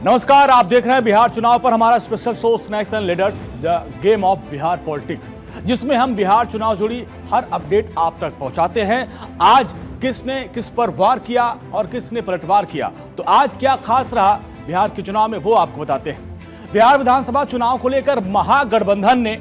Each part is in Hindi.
नमस्कार, आप देख रहे हैं बिहार चुनाव पर हमारा special show snacks and leaders the game of Bihar politics, जिसमें हम बिहार चुनाव जुड़ी हर अपडेट आप तक पहुंचाते हैं। आज किसने किस पर वार किया और किसने पलटवार किया, तो आज क्या खास रहा बिहार के चुनाव में, वो आपको बताते हैं। बिहार विधानसभा चुनाव को लेकर महागठबंधन ने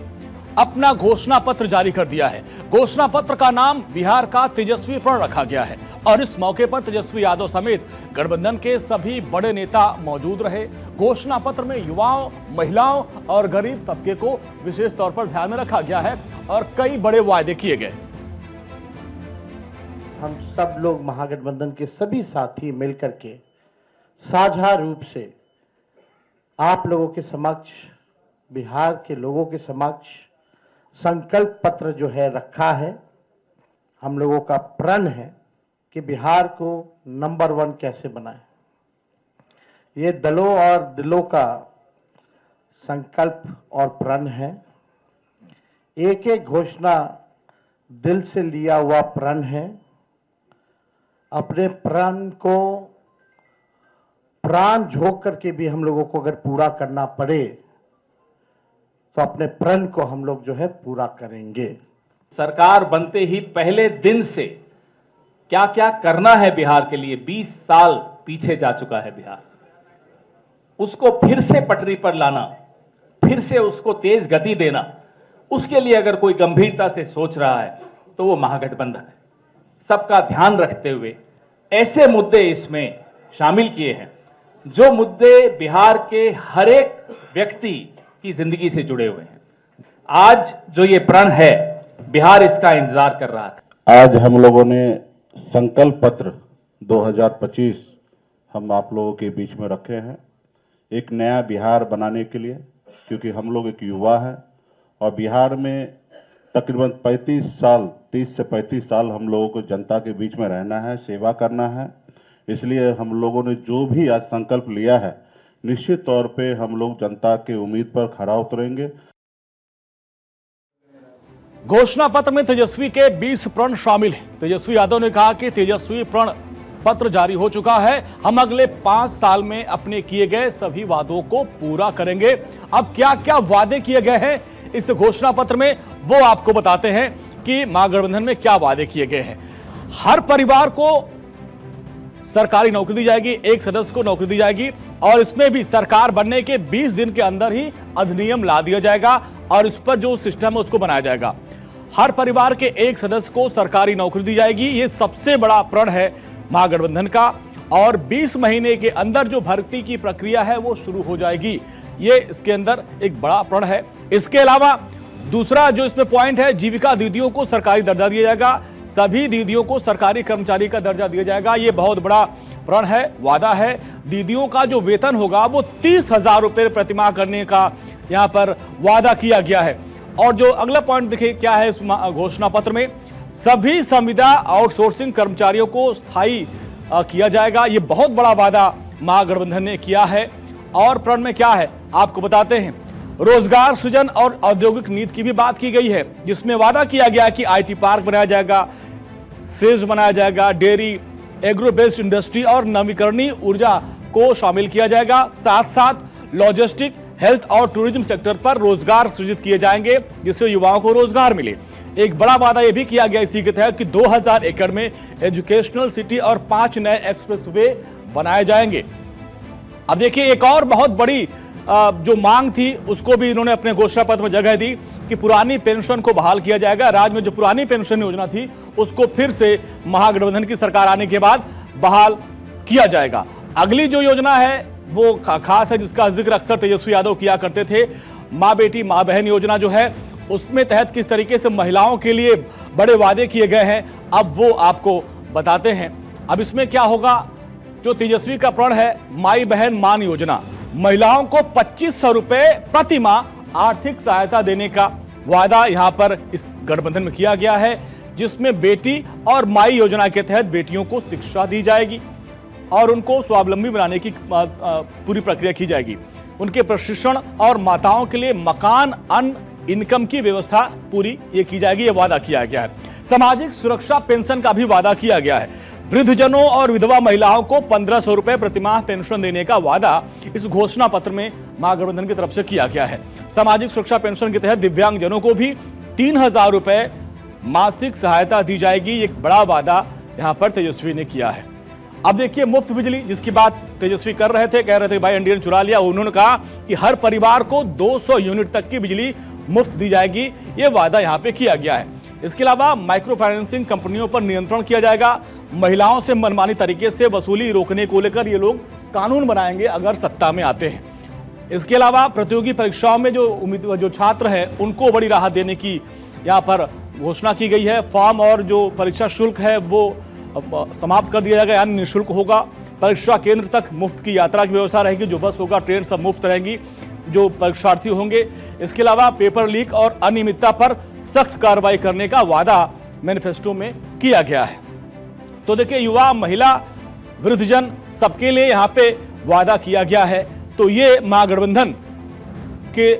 अपना घोषणा पत्र जारी कर दिया है। घोषणा पत्र का नाम बिहार का तेजस्वी प्रण रखा गया है और इस मौके पर तेजस्वी यादव समेत गठबंधन के सभी बड़े नेता मौजूद रहे। घोषणा पत्र में युवाओं, महिलाओं और गरीब तबके को विशेष तौर पर ध्यान में रखा गया है और कई बड़े वायदे किए गए। हम सब लोग महागठबंधन के सभी साथी मिलकर के साझा रूप से आप लोगों के समक्ष, बिहार के लोगों के समक्ष संकल्प पत्र जो है रखा है। हम लोगों का प्रण है कि बिहार को नंबर 1 कैसे बनाएं। ये दलों और दिलों का संकल्प और प्रण है। एक एक घोषणा दिल से लिया हुआ प्रण है। अपने प्रण को प्राण झोंक करके भी हम लोगों को अगर पूरा करना पड़े तो अपने प्रण को हम लोग जो है पूरा करेंगे। सरकार बनते ही पहले दिन से क्या क्या करना है बिहार के लिए, 20 साल पीछे जा चुका है बिहार, उसको फिर से पटरी पर लाना, फिर से उसको तेज गति देना, उसके लिए अगर कोई गंभीरता से सोच रहा है तो वो महागठबंधन है। सबका ध्यान रखते हुए ऐसे मुद्दे इसमें शामिल किए हैं जो मुद्दे बिहार के हर एक व्यक्ति की जिंदगी से जुड़े हुए हैं। आज जो ये प्रण है, बिहार इसका इंतजार कर रहा था। आज हम लोगों ने संकल्प पत्र 2025 हम आप लोगों के बीच में रखे हैं, एक नया बिहार बनाने के लिए, क्योंकि हम लोग एक युवा हैं और बिहार में तकरीबन 30 से 35 साल हम लोगों को जनता के बीच में रहना है, सेवा करना है। इसलिए हम लोगों ने जो भी आज संकल्प लिया है, निश्चित तौर पे हम लोग जनता के उम्मीद पर खरा उतरेंगे। घोषणा पत्र में तेजस्वी के 20 प्रण शामिल हैं। तेजस्वी यादव ने कहा कि तेजस्वी प्रण पत्र जारी हो चुका है, हम अगले 5 साल में अपने किए गए सभी वादों को पूरा करेंगे। अब क्या क्या वादे किए गए हैं इस घोषणा पत्र में, वो आपको बताते हैं कि महागठबंधन में क्या वादे किए गए हैं। हर परिवार को सरकारी नौकरी दी जाएगी, एक सदस्य को नौकरी दी जाएगी और इसमें भी सरकार बनने के 20 दिन के अंदर ही अधिनियम ला दिया जाएगा और इस पर जो सिस्टम है उसको बनाया जाएगा। हर परिवार के एक सदस्य को सरकारी नौकरी दी जाएगी, ये सबसे बड़ा प्रण है महागठबंधन का और 20 महीने के अंदर जो भर्ती की प्रक्रिया है वो शुरू हो जाएगी। ये इसके अंदर एक बड़ा प्रण है। इसके अलावा दूसरा जो इसमें पॉइंट है, जीविका दीदियों को सरकारी दर्जा दिया जाएगा, सभी दीदियों को सरकारी कर्मचारी का दर्जा दिया जाएगा। ये बहुत बड़ा प्रण है, वादा है। दीदियों का जो वेतन होगा वो 30,000 रुपए प्रतिमाह करने का यहाँ पर वादा किया गया है। और जो अगला पॉइंट देखिए क्या है इस घोषणा पत्र में, सभी संविदा आउटसोर्सिंग कर्मचारियों को स्थायी किया जाएगा। ये बहुत बड़ा वादा महागठबंधन ने किया है। और प्रण में क्या है आपको बताते हैं। रोजगार सृजन और औद्योगिक नीति की भी बात की गई है, जिसमें वादा किया गया कि IT पार्क बनाया जाएगा, सेज बनाया जाएगा, डेयरी, एग्रो बेस्ड इंडस्ट्री और नवीकरणीय ऊर्जा को शामिल किया जाएगा। साथ साथ लॉजिस्टिक, हेल्थ और टूरिज्म सेक्टर पर रोजगार सृजित किए जाएंगे, जिससे युवाओं को रोजगार मिले। एक बड़ा वादा यह भी किया गया इसी के तहत कि 2000 एकड़ में एजुकेशनल सिटी और 5 नए एक्सप्रेसवे बनाए जाएंगे। अब देखिए, एक और बहुत बड़ी जो मांग थी उसको भी इन्होंने अपने घोषणा पत्र में जगह दी कि पुरानी पेंशन को बहाल किया जाएगा। राज्य में जो पुरानी पेंशन योजना थी उसको फिर से महागठबंधन की सरकार आने के बाद बहाल किया जाएगा। अगली जो योजना है वो खास है, जिसका जिक्र अक्सर तेजस्वी यादव किया करते थे। माँ बेटी माँ बहन योजना जो है, उसमें तहत किस तरीके से महिलाओं के लिए बड़े वादे किए गए हैं, अब वो आपको बताते हैं। अब इसमें क्या होगा, जो तेजस्वी का प्रण है माई बहन मान योजना, महिलाओं को 2500 रुपए प्रति माह आर्थिक सहायता देने का वादा यहां पर इस गठबंधन में किया गया है, जिसमें बेटी और माई योजना के तहत बेटियों को शिक्षा दी जाएगी और उनको स्वावलंबी बनाने की पूरी प्रक्रिया की जाएगी। उनके प्रशिक्षण और माताओं के लिए मकान, अन्न, इनकम की व्यवस्था पूरी ये की जाएगी, ये वादा किया गया है। सामाजिक सुरक्षा पेंशन का भी वादा किया गया है। वृद्धजनों और विधवा महिलाओं को 1500 रुपए प्रतिमाह पेंशन देने का वादा इस घोषणा पत्र में महागठबंधन की तरफ से किया गया है। सामाजिक सुरक्षा पेंशन के तहत दिव्यांगजनों को भी 3000 रुपए मासिक सहायता दी जाएगी। एक बड़ा वादा यहां पर तेजस्वी ने किया है। अब देखिए मुफ्त बिजली, जिसकी बात तेजस्वी कर रहे थे, कह रहे थे भाई एनडीए ने चुरा लिया। उन्होंने कहा कि हर परिवार को 200 यूनिट तक की बिजली मुफ्त दी जाएगी। ये वादा यहां पे किया गया है। इसके अलावा माइक्रो फाइनेंसिंग कंपनियों पर नियंत्रण किया जाएगा। महिलाओं से मनमानी तरीके से वसूली रोकने को लेकर ये लोग कानून बनाएंगे अगर सत्ता में आते हैं। इसके अलावा प्रतियोगी परीक्षाओं में जो छात्र हैं उनको बड़ी राहत देने की यहाँ पर घोषणा की गई है। फॉर्म और जो परीक्षा शुल्क है वो समाप्त कर दिया जाएगा, यानी निःशुल्क होगा। परीक्षा केंद्र तक मुफ्त की यात्रा की व्यवस्था रहेगी। जो बस होगा, ट्रेन सब मुफ्त रहेंगी जो परीक्षार्थी होंगे। इसके अलावा पेपर लीक और अनियमितता पर सख्त कार्रवाई करने का वादा मैनिफेस्टो में किया गया है। तो देखिए युवा, महिला, वृद्धजन सबके लिए यहां पे वादा किया गया है। तो ये महागठबंधन के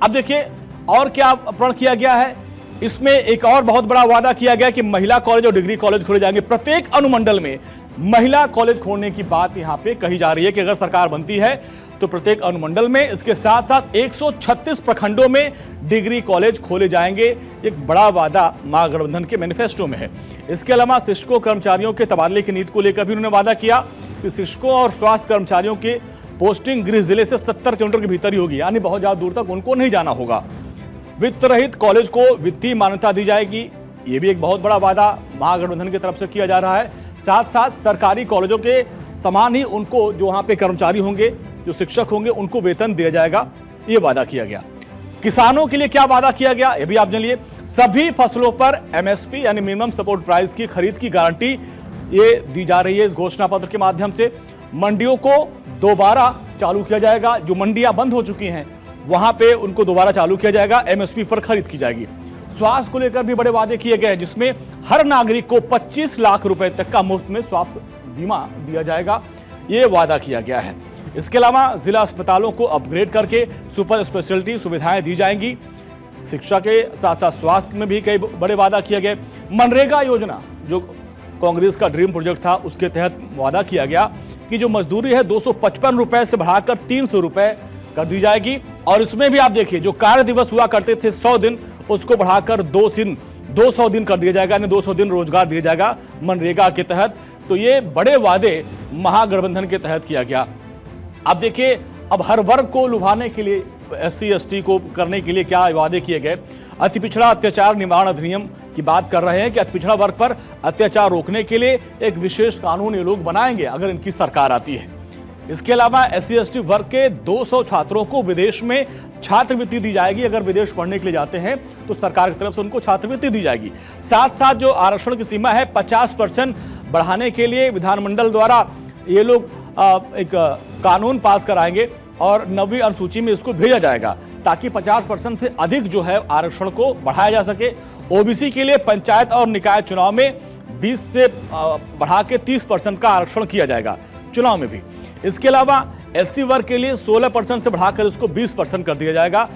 अब देखिए और क्या प्रण किया गया है। इसमें एक और बहुत बड़ा वादा किया गया कि महिला कॉलेज और डिग्री कॉलेज खोले जाएंगे। प्रत्येक अनुमंडल में महिला कॉलेज खोलने की बात यहां पे कही जा रही है कि अगर सरकार बनती है तो प्रत्येक अनुमंडल में, इसके साथ साथ 136 प्रखंडों में डिग्री कॉलेज खोले जाएंगे। एक बड़ा वादा महागठबंधन के मैनिफेस्टो में है। इसके अलावा शिक्षकों कर्मचारियों के तबादले की नीति को लेकर भी उन्होंने वादा किया कि शिक्षकों और स्वास्थ्य कर्मचारियों के पोस्टिंग गृह जिले से 70 किलोमीटर के भीतर ही होगी, यानी बहुत ज्यादा दूर तक उनको नहीं जाना होगा। वित्त रहित कॉलेज को वित्तीय मान्यता दी जाएगी। यह भी एक बहुत बड़ा वादा महागठबंधन की तरफ से किया जा रहा है। साथ साथ सरकारी कॉलेजों के समान ही उनको जो वहां पे कर्मचारी होंगे, जो शिक्षक होंगे, उनको वेतन दिया जाएगा। ये वादा किया गया। किसानों के लिए क्या वादा किया गया ये भी आप जानिए। सभी फसलों पर एमएसपी यानी मिनिमम सपोर्ट प्राइस की खरीद की गारंटी ये दी जा रही है इस घोषणा पत्र के माध्यम से। मंडियों को दोबारा चालू किया जाएगा। जो मंडियां बंद हो चुकी हैं वहां पे उनको दोबारा चालू किया जाएगा। एमएसपी पर खरीद की जाएगी। स्वास्थ्य को लेकर भी बड़े वादे किए गए हैं, जिसमें हर नागरिक को 25 लाख रुपए तक का मुफ्त में स्वास्थ्य बीमा दिया जाएगा। ये वादा किया गया है। इसके अलावा जिला अस्पतालों को अपग्रेड करके सुपर स्पेशलिटी सुविधाएं दी जाएंगी। शिक्षा के साथ साथ स्वास्थ्य में भी कई बड़े वादा किए गए। मनरेगा योजना जो कांग्रेस का ड्रीम प्रोजेक्ट था, उसके तहत वादा किया गया कि जो मजदूरी है 255 रुपए से बढ़ाकर 300 रुपए कर दी जाएगी। और इसमें भी आप देखिए जो कार्य दिवस हुआ करते थे 100 दिन, उसको बढ़ाकर 200 दिन कर दिया जाएगा, यानी 200 दिन रोजगार दिया जाएगा मनरेगा के तहत। तो ये बड़े वादे महागठबंधन के तहत किया गया। अब देखिए अब हर वर्ग को लुभाने के लिए, SC ST को करने के लिए क्या वादे किए गए। अति पिछड़ा अत्याचार निवारण अधिनियम की बात कर रहे हैं कि अति पिछड़ा वर्ग पर अत्याचार रोकने के लिए एक विशेष कानून ये लोग बनाएंगे अगर इनकी सरकार आती है। इसके अलावा SC ST वर्ग के 200 छात्रों को विदेश में छात्रवृत्ति दी जाएगी। अगर विदेश पढ़ने के लिए जाते हैं तो सरकार की तरफ से उनको छात्रवृत्ति दी जाएगी। साथ साथ जो आरक्षण की सीमा है 50% बढ़ाने के लिए विधानमंडल द्वारा ये लोग एक कानून पास कराएंगे और 9वीं अनुसूची में इसको भेजा जाएगा ताकि 50% से अधिक जो है आरक्षण को बढ़ाया जा सके। ओबीसी के लिए पंचायत और निकाय चुनाव में 20 से बढ़ा के 30% का आरक्षण किया जाएगा चुनाव में भी। इसके अलावा SC वर्ग के लिए 16% से बढ़ाकर इसको 20% कर दिया जाएगा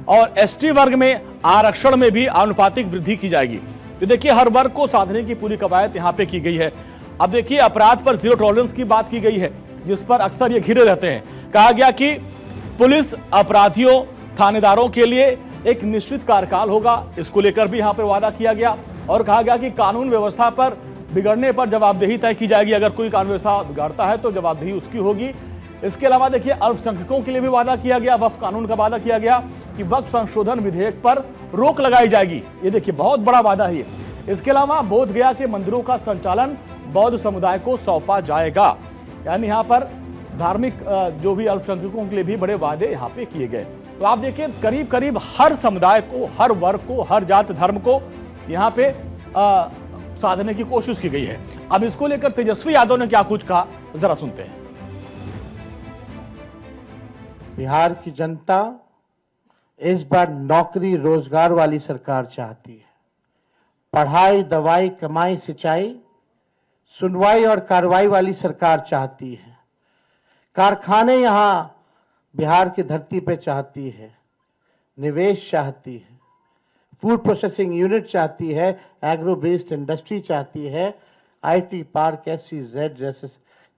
और ST वर्ग में आरक्षण में भी आनुपातिक वृद्धि की जाएगी। तो देखिए हर वर्ग को साधने की पूरी कवायद यहाँ पे की गई है। अब देखिए अपराध पर जीरो टॉलरेंस की बात की गई है, जिस पर अक्सर ये घिरे रहते हैं। कहा गया कि पुलिस अपराधियों, थानेदारों के लिए एक निश्चित कार्यकाल होगा। इसको लेकर भी यहाँ पर वादा किया गया और कहा गया कि कानून व्यवस्था पर बिगड़ने पर जवाबदेही तय की जाएगी। अगर कोई कानून व्यवस्था बिगाड़ता है तो जवाबदेही उसकी होगी। इसके अलावा देखिए अल्पसंख्यकों के लिए भी वादा किया गया, वक्फ कानून का वादा किया गया कि वक्फ संशोधन विधेयक पर रोक लगाई जाएगी। ये देखिए बहुत बड़ा वादा है। इसके अलावा बोध गया के मंदिरों का संचालन बौद्ध समुदाय को सौंपा जाएगा। यानी यहाँ पर धार्मिक जो भी अल्पसंख्यकों के लिए भी बड़े वादे यहाँ पे किए गए। तो आप देखिए करीब करीब हर समुदाय को, हर वर्ग को, हर जाति धर्म को यहाँ पे साधने की कोशिश की गई है। अब इसको लेकर तेजस्वी यादव ने क्या कुछ कहा, जरा सुनते हैं। बिहार की जनता इस बार नौकरी रोजगार वाली सरकार चाहती है। पढ़ाई, दवाई, कमाई, सिंचाई, सुनवाई और कार्रवाई वाली सरकार चाहती है। कारखाने यहां बिहार की धरती पे चाहती है। निवेश चाहती है। फूड प्रोसेसिंग यूनिट चाहती है। एग्रो बेस्ड इंडस्ट्री चाहती है। आईटी पार्क, SEZ जैसे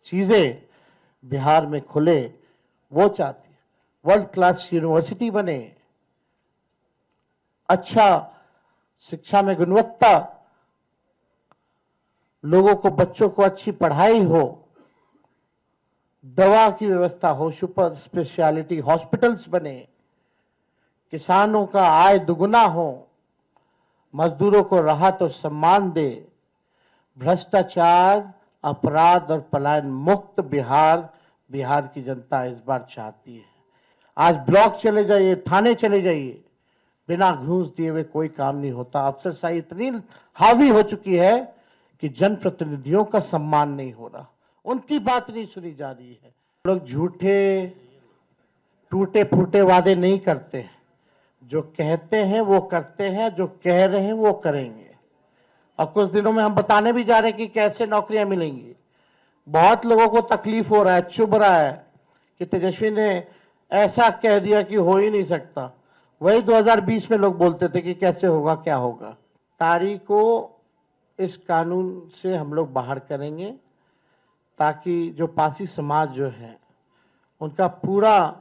चीजें बिहार में खुले, वो चाहती है। वर्ल्ड क्लास यूनिवर्सिटी बने, अच्छा शिक्षा में गुणवत्ता, लोगों को, बच्चों को अच्छी पढ़ाई हो, दवा की व्यवस्था हो, सुपर स्पेशलिटी हॉस्पिटल्स बने, किसानों का आय दुगुना हो, मजदूरों को राहत और सम्मान दे, भ्रष्टाचार, अपराध और पलायन मुक्त बिहार की जनता इस बार चाहती है। आज ब्लॉक चले जाइए, थाने चले जाइए, बिना घूस दिए हुए कोई काम नहीं होता। अफसरशाही इतनी हावी हो चुकी है कि जनप्रतिनिधियों का सम्मान नहीं हो रहा, उनकी बात नहीं सुनी जा रही है। लोग झूठे टूटे फूटे वादे नहीं करते हैं, जो कहते हैं वो करते हैं, जो कह रहे हैं वो करेंगे। और कुछ दिनों में हम बताने भी जा रहे हैं कि कैसे नौकरियां मिलेंगी। बहुत लोगों को तकलीफ हो रहा है, चुभ रहा है कि तेजस्वी ने ऐसा कह दिया कि हो ही नहीं सकता। वही 2020 में लोग बोलते थे कि कैसे होगा, क्या होगा। तारीख को इस कानून से हम लोग बाहर करेंगे, ताकि जो पासी समाज जो है उनका पूरा,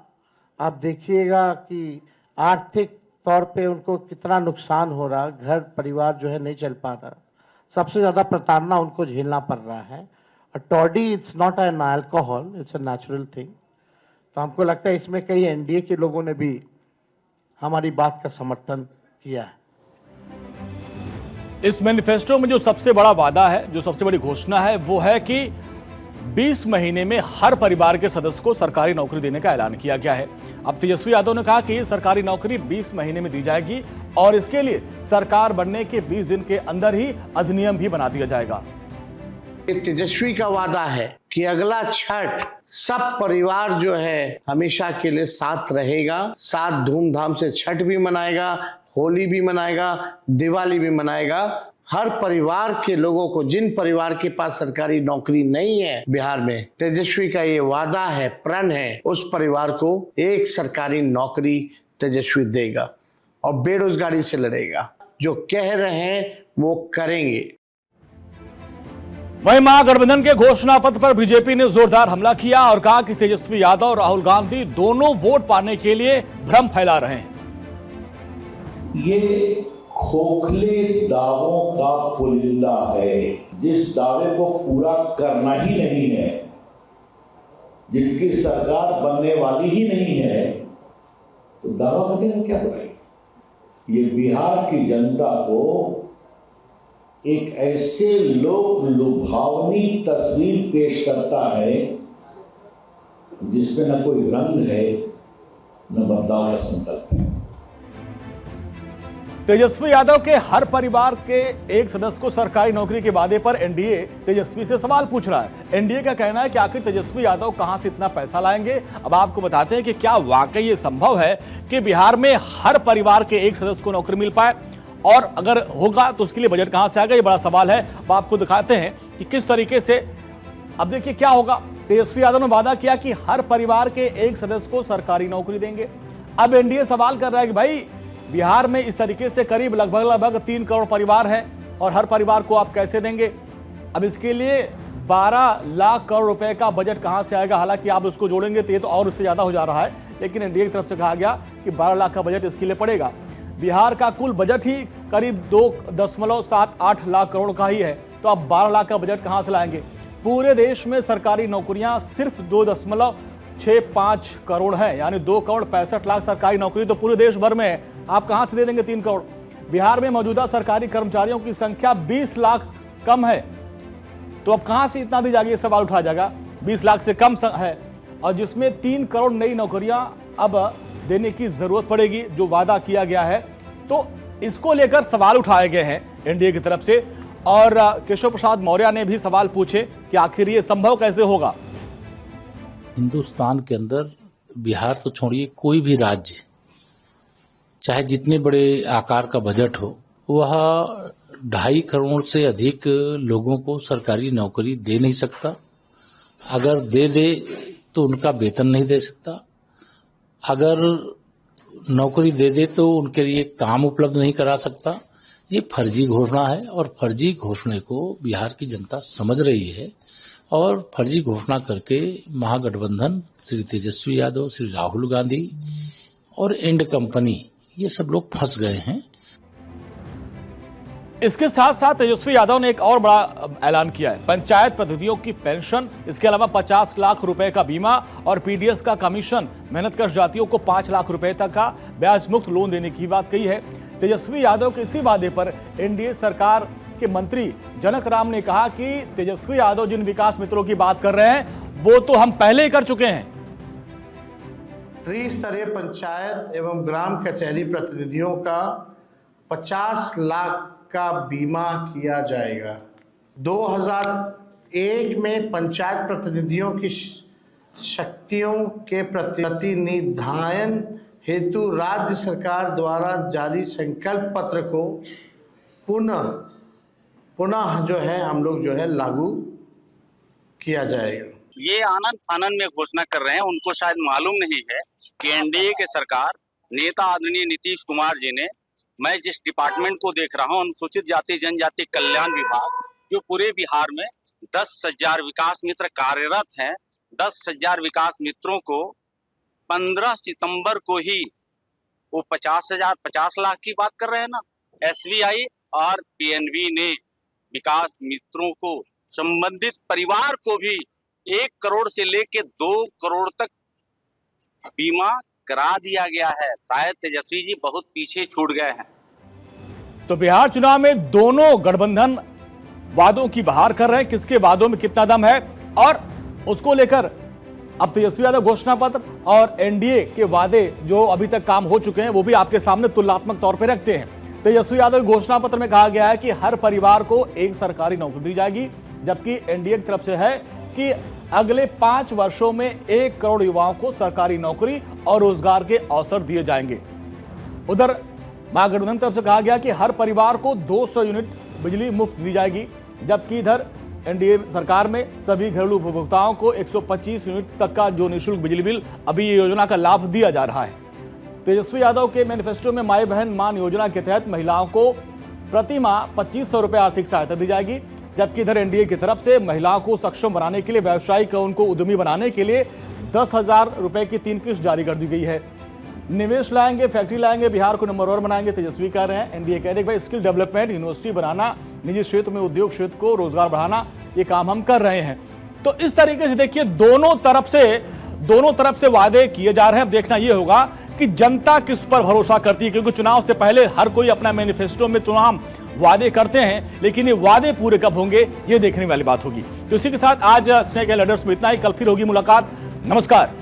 आप देखिएगा कि आर्थिक तौर पे उनको कितना नुकसान हो रहा, घर परिवार जो है नहीं चल पा रहा, सबसे ज्यादा प्रताड़ना उनको झेलना पड़ रहा है। Toddy it's not an alcohol, it's a natural thing. तो हमको लगता है इसमें कई एनडीए के लोगों ने भी हमारी बात का समर्थन किया है। इस मैनिफेस्टो में जो सबसे बड़ा वादा है, जो सबसे बड़ी घोषणा है, वो है कि 20 महीने में हर परिवार के सदस्य को सरकारी नौकरी देने का ऐलान किया गया है। अब तेजस्वी यादव ने कहा कि ये सरकारी नौकरी 20 महीने में दी जाएगी और इसके लिए सरकार बनने के 20 दिन के अंदर ही अधिनियम भी बना दिया जाएगा। तेजस्वी का वादा है कि अगला छठ सब परिवार जो है हमेशा के लिए साथ रहेगा, साथ धूमधाम से छठ भी मनाएगा, होली भी मनाएगा, दिवाली भी मनाएगा। हर परिवार के लोगों को, जिन परिवार के पास सरकारी नौकरी नहीं है बिहार में, तेजस्वी का ये वादा है, प्रण है, उस परिवार को एक सरकारी नौकरी तेजस्वी देगा और बेरोजगारी से लड़ेगा। जो कह रहे हैं वो करेंगे। वहीं महागठबंधन के घोषणा पत्र पर बीजेपी ने जोरदार हमला किया और कहा कि तेजस्वी यादव और राहुल गांधी दोनों वोट पाने के लिए भ्रम फैला रहे हैं। ये खोखले दावों का पुलिंदा है, जिस दावे को पूरा करना ही नहीं है, जिनकी सरकार बनने वाली ही नहीं है, तो दावा करने में क्या बुराई। ये बिहार की जनता को एक ऐसे लोक लुभावनी तस्वीर पेश करता है जिसमें न कोई रंग है, न बदलाव का संकल्प है। तेजस्वी यादव के हर परिवार के एक सदस्य को सरकारी नौकरी के वादे पर एनडीए तेजस्वी से सवाल पूछ रहा है। एनडीए का कहना है कि आखिर तेजस्वी यादव कहां से इतना पैसा लाएंगे। अब आपको बताते हैं कि क्या वाकई ये संभव है कि बिहार में हर परिवार के एक सदस्य को नौकरी मिल पाए, और अगर होगा तो उसके लिए बजट कहां से आएगा, ये बड़ा सवाल है। अब आपको दिखाते हैं कि किस तरीके से, अब देखिए क्या होगा। तेजस्वी यादव ने वादा किया कि हर परिवार के एक सदस्य को सरकारी नौकरी देंगे। अब एनडीए सवाल कर रहा है कि भाई बिहार में इस तरीके से करीब लगभग 3 करोड़ परिवार हैं और हर परिवार को आप कैसे देंगे। अब इसके लिए 12 लाख करोड़ रुपए का बजट कहां से आएगा। हालांकि आप उसको जोड़ेंगे तो ये तो और उससे ज्यादा हो जा रहा है, लेकिन एनडीए की तरफ से कहा गया कि 12 लाख का बजट इसके लिए पड़ेगा। बिहार का कुल बजट ही करीब 2.78 लाख करोड़ का ही है, तो आप 12 लाख का बजट कहां से लाएंगे। पूरे देश में सरकारी नौकरियां सिर्फ 2.65 करोड़ है, यानी 2 करोड़ 65 लाख सरकारी नौकरी तो पूरे देश भर में है। आप कहां से दे देंगे 3 करोड़। बिहार में मौजूदा सरकारी कर्मचारियों की संख्या 20 लाख कम है, तो अब कहां से इतना दी जाएगी, ये सवाल उठाया जाएगा। 20 लाख से कम है और जिसमें 3 करोड़ नई नौकरियां अब देने की जरूरत पड़ेगी, जो वादा किया गया है। तो इसको लेकर सवाल उठाए गए हैं एनडीए की तरफ से, और केशव प्रसाद मौर्य ने भी सवाल पूछे कि आखिर ये संभव कैसे होगा। हिंदुस्तान के अंदर बिहार तो छोड़िए, कोई भी राज्य चाहे जितने बड़े आकार का बजट हो, वह 2.5 करोड़ से अधिक लोगों को सरकारी नौकरी दे नहीं सकता। अगर दे दे तो उनका वेतन नहीं दे सकता। अगर नौकरी दे दे तो उनके लिए काम उपलब्ध नहीं करा सकता, ये फर्जी घोषणा है और फर्जी घोषणा को बिहार की जनता समझ रही है और फर्जी घोषणा करके महागठबंधन, श्री तेजस्वी यादव, श्री राहुल गांधी और एंड कंपनी, ये सब लोग फंस गए हैं। इसके साथ साथ तेजस्वी यादव ने एक और बड़ा ऐलान किया है। पंचायत प्रतिनिधियों की पेंशन, इसके अलावा 50 लाख रुपए का बीमा और पीडीएस का कमीशन, मेहनतकश जातियों को 5 लाख रुपए तक का ब्याज मुक्त लोन देने की बात कही है। तेजस्वी यादव के इसी वादे पर एनडीए सरकार के मंत्री जनक राम ने कहा कि तेजस्वी यादव जिन विकास मित्रों की बात कर रहे हैं वो तो हम पहले ही कर चुके हैं। त्रिस्तरीय पंचायत एवं ग्राम कचहरी प्रतिनिधियों का 50 लाख का बीमा किया जाएगा। 2001 में पंचायत प्रतिनिधियों की शक्तियों के प्रतिनिधान हेतु राज्य सरकार द्वारा जारी संकल्प पत्र को पुनः जो है हम लोग जो है लागू किया जाएगा। ये आनंद फानन में घोषणा कर रहे हैं, उनको शायद मालूम नहीं है कि एनडीए के सरकार नेता आदरणीय नीतीश कुमार जी ने, मैं जिस डिपार्टमेंट को देख रहा हूं, अनुसूचित जाति जनजाति कल्याण विभाग, जो पूरे बिहार में 10,000 विकास मित्र कार्यरत हैं, 10,000 विकास मित्रों को 15 सितंबर को ही वो 50 लाख की बात कर रहे हैं ना। एसबीआई और पीएनबी ने विकास मित्रों को, संबंधित परिवार को भी 1 करोड़ से लेके 2 करोड़ तक बीमा करा दिया गया है। शायद तेजस्वी जी बहुत पीछे छूट गए हैं। तो बिहार चुनाव में दोनों गठबंधन वादों की बहार कर रहे हैं, किसके वादों में कितना दम है, और उसको लेकर अब तेजस्वी यादव घोषणा पत्र और एनडीए के वादे जो अभी तक काम हो चुके हैं वो भी आपके सामने तुलनात्मक तौर पर रखते हैं। तेजस्वी यादव के घोषणा पत्र में कहा गया है कि हर परिवार को एक सरकारी नौकरी दी जाएगी, जबकि एनडीए की तरफ से है कि अगले 5 वर्षों में 1 करोड़ युवाओं को सरकारी नौकरी और रोजगार के अवसर दिए जाएंगे। उधर महागठबंधन की तरफ से कहा गया कि हर परिवार को 200 यूनिट बिजली मुफ्त दी जाएगी, जबकि इधर एनडीए सरकार में सभी घरेलू उपभोक्ताओं को 125 यूनिट तक का जो निःशुल्क बिजली बिल, अभी ये योजना का लाभ दिया जा रहा है। तेजस्वी यादव के मैनिफेस्टो में माई बहन मान योजना के तहत महिलाओं को प्रति माह 2500 रुपए आर्थिक सहायता दी जाएगी, जबकि इधर एनडीए की तरफ से महिलाओं को सक्षम बनाने के लिए, व्यवसायिक उनको उद्यमी बनाने के लिए 10,000 रुपए की 3 किस्त जारी कर दी गई है। निवेश लाएंगे, फैक्ट्री लाएंगे, बिहार को नंबर 1 बनाएंगे, तेजस्वी कह रहे हैं। एनडीए कह रहे हैं भाई स्किल डेवलपमेंट, यूनिवर्सिटी बनाना, निजी क्षेत्र में उद्योग क्षेत्र को रोजगार बढ़ाना, ये काम हम कर रहे हैं। तो इस तरीके से देखिए दोनों तरफ से वादे किए जा रहे हैं। अब देखना यह होगा कि जनता किस पर भरोसा करती है, क्योंकि चुनाव से पहले हर कोई अपना मैनिफेस्टो में तमाम वादे करते हैं, लेकिन ये वादे पूरे कब होंगे ये देखने वाली बात होगी। तो इसी के साथ आज स्नेक एंड लैडर्स में इतना ही। कल फिर होगी मुलाकात। नमस्कार।